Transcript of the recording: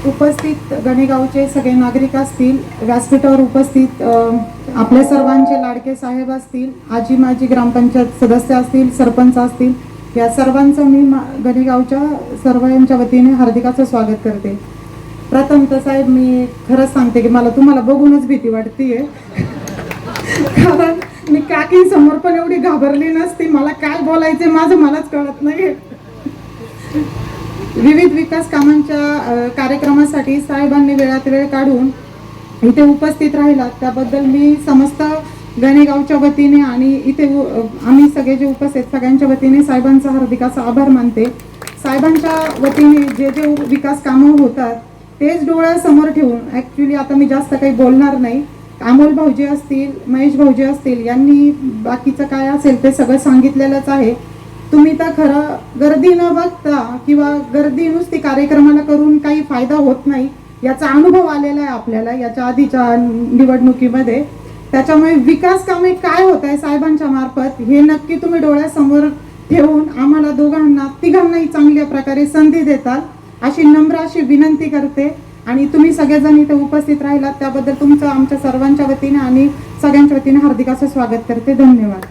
उपस्थित गणेगावचे सगळे नागरिक असतील, व्यासपीठावर उपस्थित आपल्या सर्वांचे लाडके साहेब असतील, आजी माजी ग्रामपंचायत सदस्य असतील, सरपंच असतील, या सर्वांचं मी गणेगावच्या सर्वांच्या वतीने हार्दिकाचं स्वागत करते. प्रथम तर साहेब मी खरंच सांगते की मला तुम्हाला बघूनच भीती वाटतेय, कारण मी काकींसमोर पण एवढी घाबरली नसती. मला काय बोलायचे माझं मलाच कळत नाही. विविध विकास कामांच्या कार्यक्रमासाठी साहेबांनी वेळात वेळ काढून इथे उपस्थित राहिलात त्याबद्दल मी समस्त गणेगावच्या वतीने आणि इथे आम्ही सगळे जे उपस्थित सगळ्यांच्या वतीने साहेबांचा हार्दिकाचा आभार मानते. साहेबांच्या वतीने जे जे विकास कामं होतात तेच डोळ्यासमोर ठेवून ॲक्च्युली आता मी जास्त काही बोलणार नाही. अमोल भाऊजी असतील, महेश भाऊजी असतील, यांनी बाकीचं काय असेल ते सगळं सांगितलेलंच आहे. तुम्ही तर खरं गर्दी न बघता किंवा गर्दी नुसती कार्यक्रमाला करून काही फायदा होत नाही याचा अनुभव आलेला आहे आपल्याला याच्या आधीच्या निवडणुकीमध्ये. त्याच्यामुळे विकास कामे काय होत आहे साहेबांच्या मार्फत हे नक्की तुम्ही डोळ्यासमोर ठेवून आम्हाला दोघांना तिघांनाही चांगल्या प्रकारे संधी देताल अशी नम्र अशी विनंती करते. आणि तुम्ही सगळेजण इथे उपस्थित राहिलात त्याबद्दल तुमचं आमच्या सर्वांच्या वतीने आणि सगळ्यांच्या वतीने हार्दिक असं स्वागत करते. धन्यवाद.